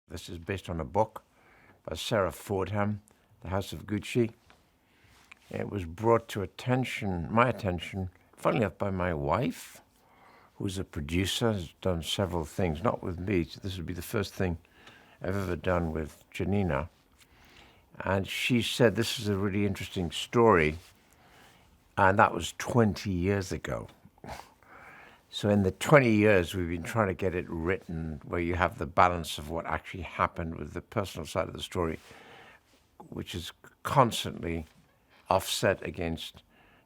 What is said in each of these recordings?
This is based on a book by Sarah Fordham, The House of Gucci. It was brought to my attention, funnily enough, by my wife, who's a producer, has done several things, not with me. So this would be the first thing I've ever done with Janina. And she said this is a really interesting story, and that was 20 years ago. So in the 20 years, we've been trying to get it written where you have the balance of what actually happened with the personal side of the story, which is constantly offset against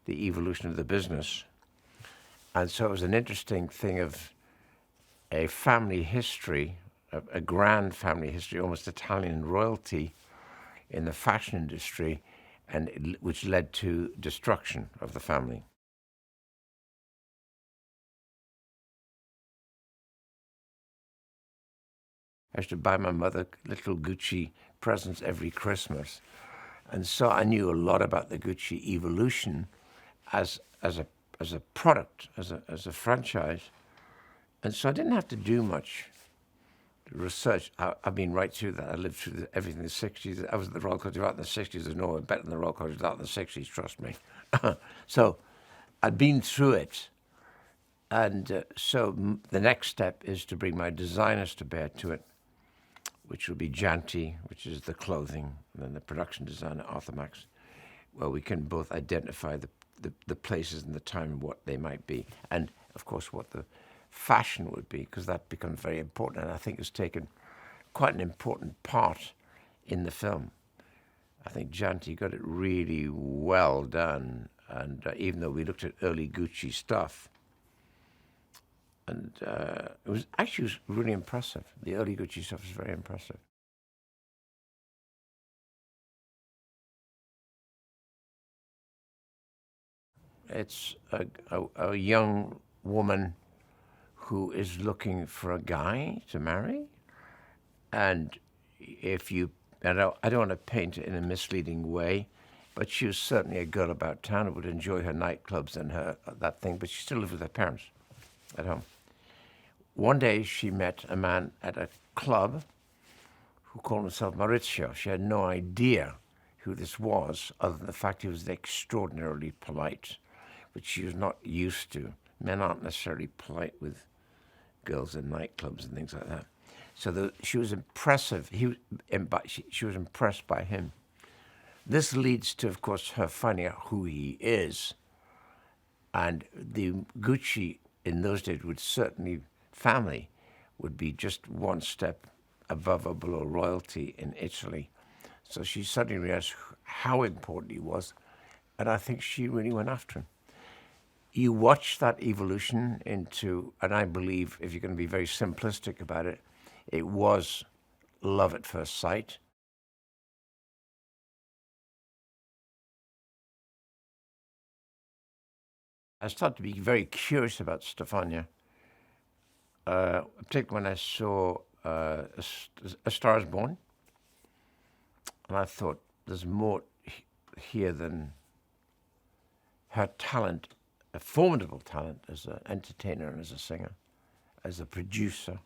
the evolution of the business. And so it was an interesting thing of a family history, a grand family history, almost Italian royalty in the fashion industry, which led to destruction of the family. I used to buy my mother little Gucci presents every Christmas. And so I knew a lot about the Gucci evolution as a product, as a franchise. And so I didn't have to do much research. I've been right through that. I lived through everything in the 60s. I was at the Royal Court of Art in the 60s. There's no one better than the Royal Court of Art in the 60s, trust me. So I'd been through it. And so the next step is to bring my designers to bear to it, which will be Janti, which is the clothing, and then the production designer, Arthur Max, where we can both identify the places and the time and what they might be. And, of course, what the fashion would be, because that becomes very important, and I think has taken quite an important part in the film. I think Janti got it really well done, and even though we looked at early Gucci stuff, and it was really impressive. The early Gucci stuff was very impressive. It's a young woman who is looking for a guy to marry. And I don't want to paint it in a misleading way, but she was certainly a girl about town who would enjoy her nightclubs and that thing, but she still lived with her parents at home. One day she met a man at a club who called himself Maurizio. She had no idea who this was, other than the fact he was extraordinarily polite, which she was not used to. Men aren't necessarily polite with girls in nightclubs and things like that. So she was impressive. She was impressed by him. This leads to, of course, her finding out who he is. And the Gucci in those days family would be just one step above or below royalty in Italy. So she suddenly realized how important he was, and I think she really went after him. You watch that evolution into, and I believe, if you're going to be very simplistic about it, it was love at first sight. I started to be very curious about Stefania, particularly when I saw A Star is Born. And I thought, there's more here than her talent, a formidable talent as an entertainer and as a singer, as a producer,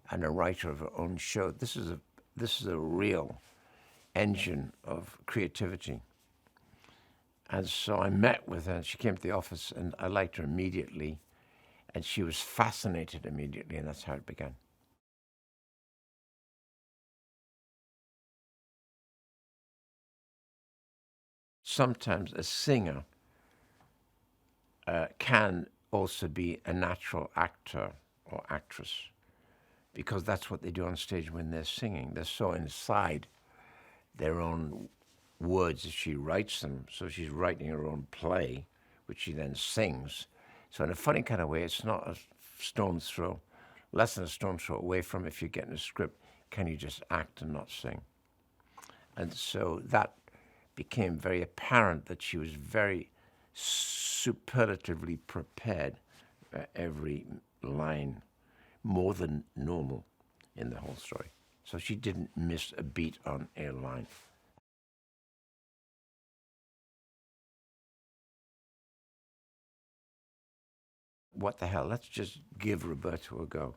and a writer of her own show. This is a real engine of creativity. And so I met with her, and she came to the office, and I liked her immediately, and she was fascinated immediately, and that's how it began. Sometimes a singer can also be a natural actor or actress, because that's what they do on stage when they're singing. They're so inside their own words as she writes them. So she's writing her own play, which she then sings. So in a funny kind of way, it's not a stone's throw, less than a stone's throw away from if you're getting a script, can you just act and not sing? And so that became very apparent that she was very superlatively prepared for every line, more than normal in the whole story. So she didn't miss a beat on a line. What the hell? Let's just give Roberto a go.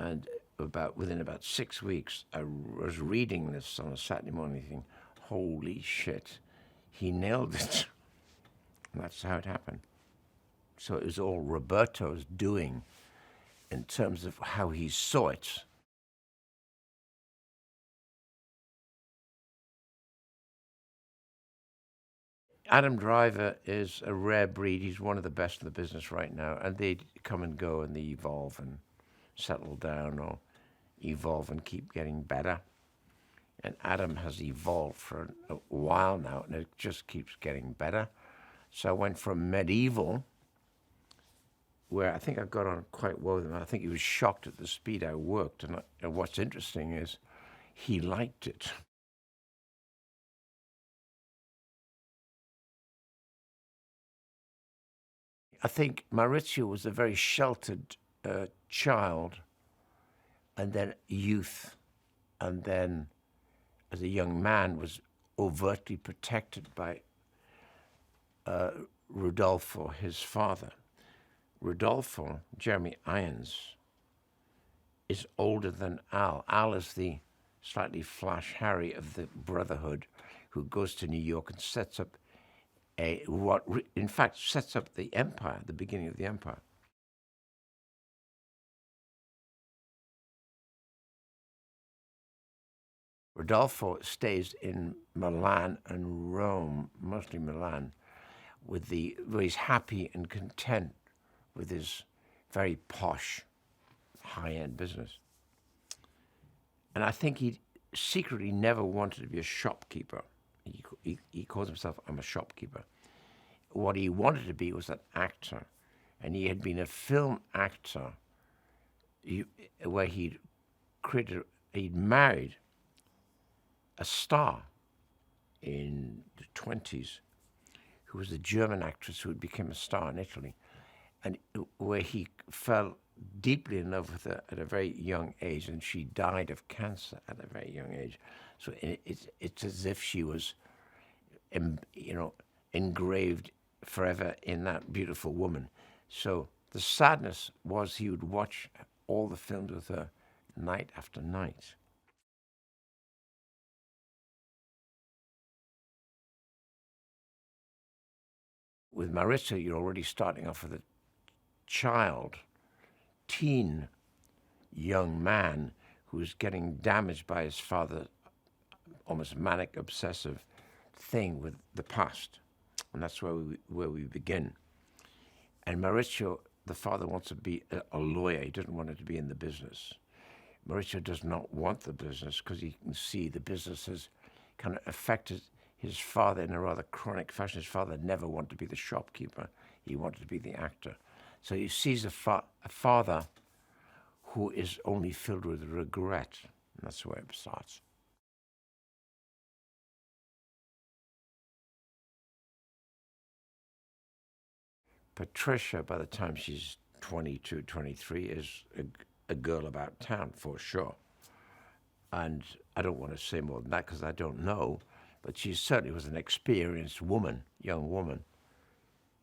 And within about 6 weeks, I was reading this on a Saturday morning thinking, holy shit, he nailed it. And that's how it happened. So it was all Roberto's doing in terms of how he saw it. Adam Driver is a rare breed. He's one of the best in the business right now. And they come and go and they evolve and settle down or evolve and keep getting better. And Adam has evolved for a while now and it just keeps getting better. So I went from medieval, where I think I got on quite well with him. I think he was shocked at the speed I worked. And what's interesting is he liked it. I think Maurizio was a very sheltered child, and then youth, and then as a young man was overtly protected by Rodolfo, his father. Rodolfo, Jeremy Irons, is older than Al. Al is the slightly flash Harry of the Brotherhood who goes to New York and sets up sets up the empire, the beginning of the empire. Rodolfo stays in Milan and Rome, mostly Milan, where he's happy and content with his very posh, high-end business. And I think he secretly never wanted to be a shopkeeper. He calls himself, I'm a shopkeeper. What he wanted to be was an actor. And he had been a film actor where he'd married a star in the 20s who was a German actress who had become a star in Italy, and where he fell deeply in love with her at a very young age, and she died of cancer at a very young age. So it's as if she was, engraved forever in that beautiful woman. So the sadness was he would watch all the films with her night after night. With Marissa, you're already starting off with a teen young man who's getting damaged by his father's almost manic obsessive thing with the past. And that's where we begin. And Maurizio, the father, wants to be a lawyer. He doesn't want to be in the business. Maurizio does not want the business because he can see the business has kind of affected his father in a rather chronic fashion. His father never wanted to be the shopkeeper. He wanted to be the actor. So he sees a father who is only filled with regret. And that's where it starts. Patricia, by the time she's 22, 23, is a girl about town for sure. And I don't want to say more than that because I don't know, but she certainly was an experienced woman, young woman,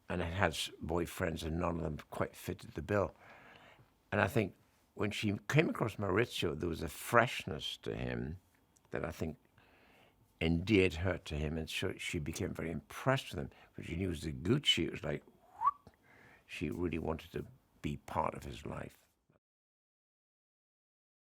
and had boyfriends, and none of them quite fitted the bill. And I think when she came across Maurizio, there was a freshness to him that I think endeared her to him, and so she became very impressed with him. When she knew it was the Gucci, it was like, she really wanted to be part of his life.